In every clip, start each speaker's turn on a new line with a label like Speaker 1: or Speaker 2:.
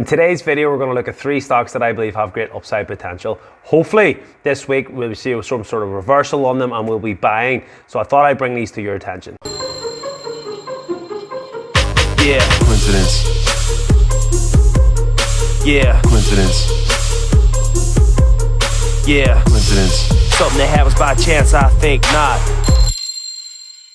Speaker 1: today's video, we're going to look at 3 stocks that I believe have great upside potential. Hopefully this week we'll see some sort of reversal on them and we'll be buying. So I thought I'd bring these to your attention.
Speaker 2: Yeah. Coincidence. Yeah. Coincidence. Yeah. Coincidence. Something that happens by chance, I think not.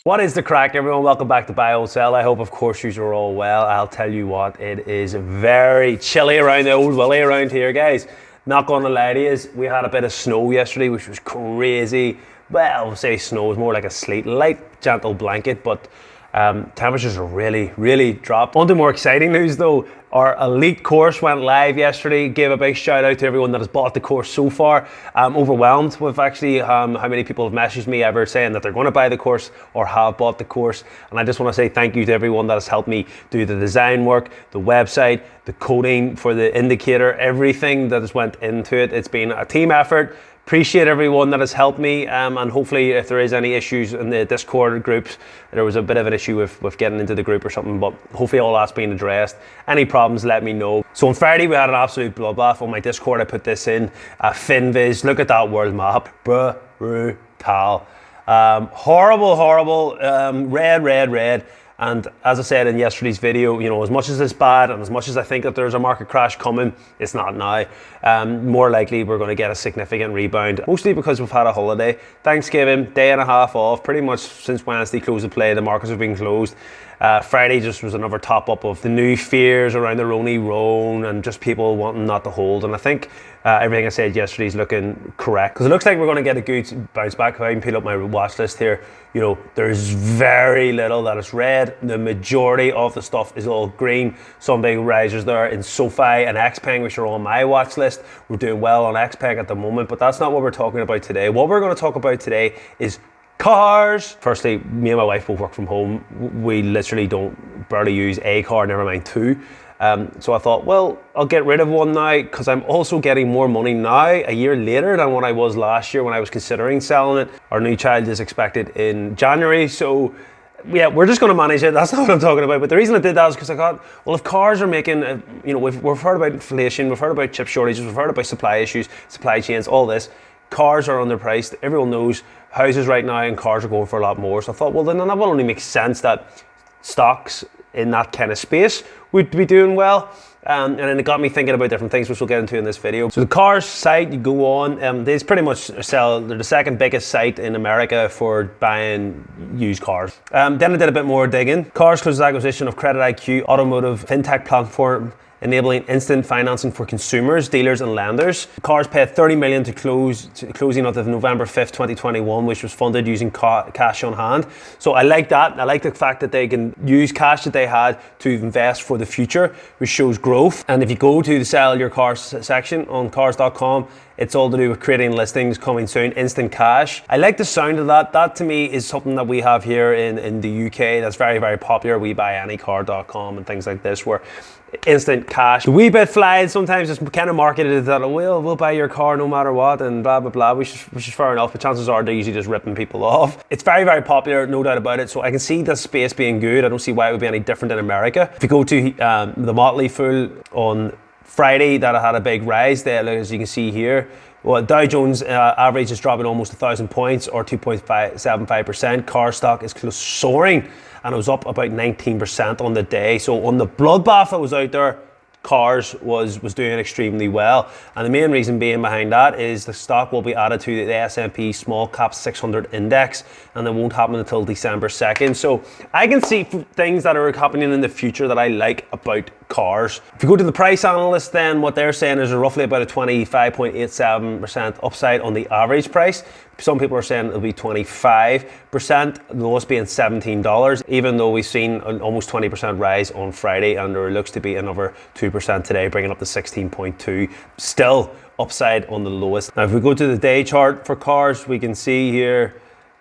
Speaker 1: What is the crack, everyone? Welcome back to Buy, Hold, Sell. I hope, of course, you are all well. I'll tell you what, it is very chilly around the old Willie around here, guys. Not going to lie to you, we had a bit of snow yesterday, which was crazy. Well, I'll say snow is more like a sleet, light, gentle blanket, but temperatures are really dropped. On to more exciting news though. Our elite course went live yesterday. Gave a big shout out to everyone that has bought the course so far. I'm overwhelmed with actually how many people have messaged me ever saying that they're going to buy the course or have bought the course. And I just want to say thank you to everyone that has helped me do the design work, the website, the coding for the indicator, everything that has went into it. It's been a team effort. Appreciate everyone that has helped me, and hopefully if there is any issues in the Discord groups, there was a bit of an issue with getting into the group or something, but hopefully all that's been addressed. Any problems, let me know. So on Friday we had an absolute bloodbath. On my Discord I put this in, FinViz, look at that world map, brutal. Horrible, red. And as I said in yesterday's video, you know, as much as it's bad and as much as I think that there's a market crash coming, it's not now. More likely we're going to get a significant rebound, mostly because we've had a holiday. Thanksgiving, day and a half off, pretty much since Wednesday close of play, the markets have been closed. Friday just was another top up of the new fears around the Roni Roan and just people wanting not to hold. And I think everything I said yesterday is looking correct, because it looks like we're going to get a good bounce back. If I can peel up my watch list here, you know, there's very little that is red. The majority of the stuff is all green. Some big risers there in SoFi and XPEVG, which are on my watch list. We're doing well on XPEVG at the moment, but that's not what we're talking about today. What we're going to talk about today is cars. Firstly, me and my wife both work from home. We literally don't barely use a car, never mind 2. So I thought, well, I'll get rid of one now, because I'm also getting more money now, a year later, than what I was last year when I was considering selling it. Our new child is expected in January, so yeah, we're just going to manage it. That's not what I'm talking about. But the reason I did that is because I thought, well, if cars are making, you know, we've heard about inflation, we've heard about chip shortages, we've heard about supply issues, supply chains, all this. Cars are underpriced. Everyone knows houses right now and cars are going for a lot more. So I thought, well, then that will only make sense that stocks in that kind of space would be doing well. And then it got me thinking about different things, which we'll get into in this video. So the cars site, you go on, they pretty much sell, they're the second biggest site in America for buying used cars. Then I did a bit more digging. Cars closes acquisition of Credit IQ, automotive fintech platform, enabling instant financing for consumers, dealers and lenders. Cars paid $30 million to closing of November 5th, 2021, which was funded using cash on hand. So I like that. I like the fact that they can use cash that they had to invest for the future, which shows growth. And if you go to the sell your cars section on cars.com, it's all to do with creating listings coming soon, instant cash. I like the sound of that. That to me is something that we have here in the UK that's very popular. We buy anycar.com and things like this, where instant cash. The wee bit flying, sometimes it's kind of marketed as that, we'll buy your car no matter what and blah blah, which is fair enough, but chances are they're usually just ripping people off. It's very popular, no doubt about it, so I can see this space being good. I don't see why it would be any different in America. If you go to the Motley Fool on Friday, that had a big rise there, as you can see here. Well, Dow Jones average is dropping almost 1,000 points or 2.75%. Car stock is close soaring, and it was up about 19% on the day. So on the bloodbath that was out there, cars was doing extremely well. And the main reason being behind that is the stock will be added to the S&P Small Cap 600 Index, and it won't happen until December 2nd. So I can see things that are happening in the future that I like about cars. If you go to the price analyst, then what they're saying is roughly about a 25.87% upside on the average price. Some people are saying it'll be 25%, the lowest being $17, even though we've seen an almost 20% rise on Friday, and there looks to be another 2% today, bringing up to 16.2. Still upside on the lowest. Now, if we go to the day chart for cars, we can see here,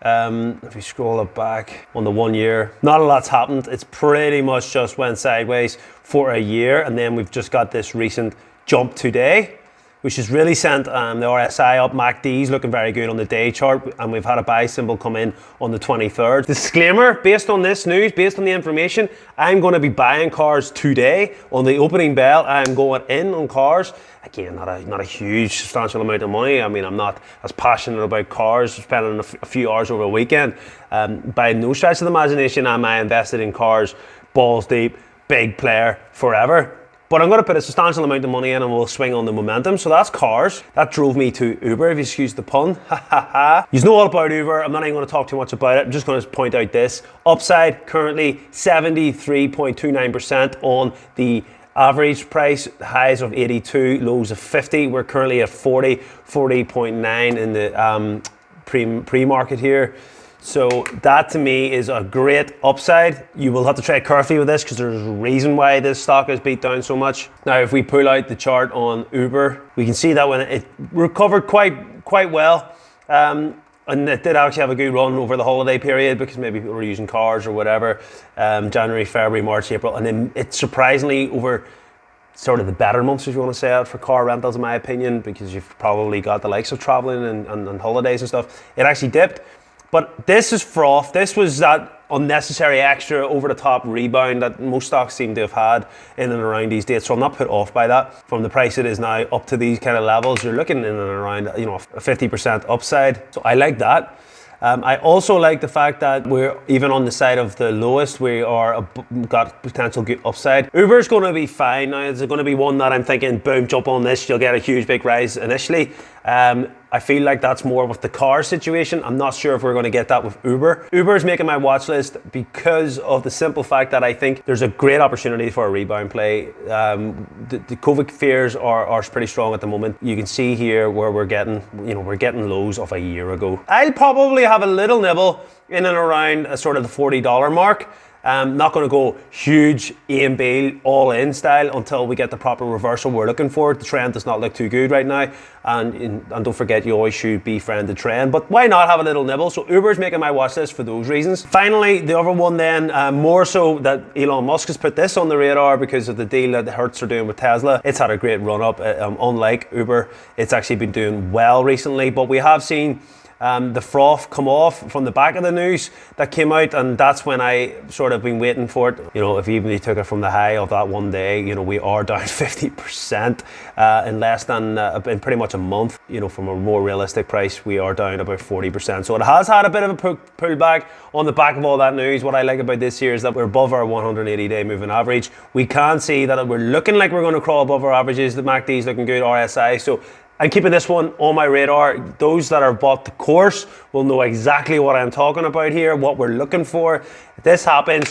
Speaker 1: if we scroll it back on the 1 year, not a lot's happened. It's pretty much just went sideways for a year, and then we've just got this recent jump today. which has really sent the RSI up. MACD's looking very good on the day chart, and we've had a buy symbol come in on the 23rd. Disclaimer, based on this news, based on the information, I'm going to be buying cars today. On the opening bell, I'm going in on cars. Again, not a huge, substantial amount of money. I mean, I'm not as passionate about cars, spending a few hours over a weekend. By no stretch of the imagination am I invested in cars, balls deep, big player, forever. But I'm going to put a substantial amount of money in and we'll swing on the momentum. So that's cars. That drove me to Uber, if you excuse the pun. You know all about Uber. I'm not even going to talk too much about it. I'm just going to point out this. Upside, currently 73.29% on the average price, highs of 82, lows of 50. We're currently at 40.9 in the pre-market here. So that to me is a great upside. You will have to tread carefully with this because there's a reason why this stock has beat down so much. Now, if we pull out the chart on Uber, we can see that when it recovered quite well. And it did actually have a good run over the holiday period because maybe people were using cars or whatever. January, February, March, April. And then it's surprisingly over sort of the better months, if you want to say it, for car rentals, in my opinion, because you've probably got the likes of traveling and holidays and stuff. It actually dipped. But this is froth. This was that unnecessary extra over-the-top rebound that most stocks seem to have had in and around these dates. So I'm not put off by that. From the price it is now up to these kind of levels, you're looking in and around, a 50% upside. So I like that. I also like the fact that we're even on the side of the lowest. We are got potential good upside. Uber's going to be fine now. It's going to be one that I'm thinking, boom, jump on this. You'll get a huge big rise initially. I feel like that's more with the car situation. I'm not sure if we're going to get that with Uber. Uber is making my watch list because of the simple fact that I think there's a great opportunity for a rebound play. The COVID fears are pretty strong at the moment. You can see here where we're getting lows of a year ago. I'll probably have a little nibble in and around a sort of the $40 mark. Not going to go huge A and B all in style until we get the proper reversal we're looking for. The trend does not look too good right now, and don't forget you always should befriend the trend, but why not have a little nibble? So Uber's making my watch list for those reasons. Finally, the other one then, more so that Elon Musk has put this on the radar because of the deal that the Hertz are doing with Tesla. It's had a great run up, unlike Uber. It's actually been doing well recently, but we have seen the froth come off from the back of the news that came out, and that's when I sort of been waiting for it. If even you took it from the high of that one day, we are down 50% in less than in pretty much a month. From a more realistic price, we are down about 40%. So it has had a bit of a pullback on the back of all that news. What I like about this here is that we're above our 180-day moving average. We can see that we're looking like we're going to crawl above our averages. The MACD is looking good, RSI. So I'm keeping this one on my radar. Those that are bought the course will know exactly what I'm talking about here, what we're looking for. If this happens,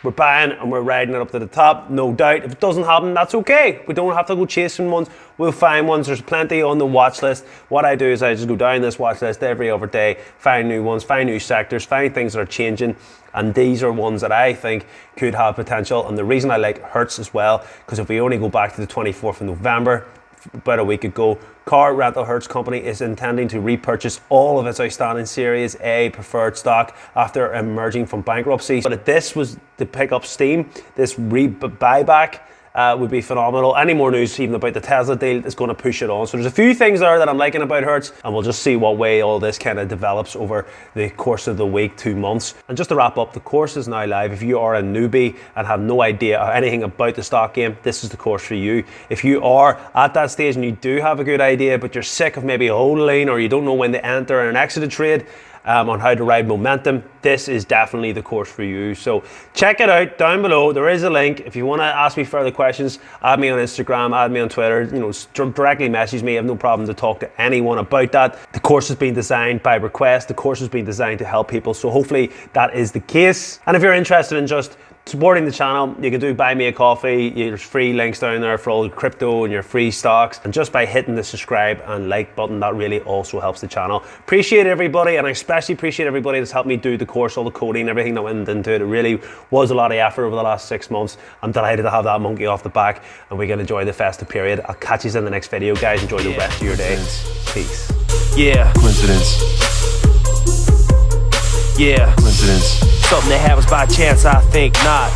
Speaker 1: we're buying and we're riding it up to the top, no doubt. If it doesn't happen, that's okay. We don't have to go chasing ones. We'll find ones. There's plenty on the watch list. What I do is I just go down this watch list every other day, find new ones, find new sectors, find things that are changing. And these are ones that I think could have potential. And the reason I like Hertz as well, because if we only go back to the 24th of November, about a week ago, car rental Hertz company is intending to repurchase all of its outstanding Series A preferred stock after emerging from bankruptcy. But if this was to pick up steam, this buyback would be phenomenal. Any more news even about the Tesla deal is going to push it on. So there's a few things there that I'm liking about Hertz, and we'll just see what way all this kind of develops over the course of the week, 2 months. And just to wrap up, the course is now live. If you are a newbie and have no idea anything about the stock game, this is the course for you. If you are at that stage and you do have a good idea, but you're sick of maybe holding or you don't know when to enter and exit a trade, on how to ride momentum, this is definitely the course for you. So check it out down below. There is a link. If you want to ask me further questions, add me on Instagram, add me on Twitter, directly message me. I have no problem to talk to anyone about that. The course has been designed by request. The course has been designed to help people. So hopefully that is the case. And if you're interested in just supporting the channel, you can do buy me a coffee. There's free links down there for all the crypto and your free stocks, and just by hitting the subscribe and like button, that really also helps the channel. Appreciate everybody, and I especially appreciate everybody that's helped me do the course, all the coding, everything that went into it. It really was a lot of effort over the last 6 months. I'm delighted to have that monkey off the back, and we can enjoy the festive period. I'll catch you in the next video, guys. Enjoy the rest of your day. Peace.
Speaker 2: Yeah.
Speaker 3: Coincidence.
Speaker 2: Yeah.
Speaker 3: Coincidence.
Speaker 2: Something that happens by chance, I think not.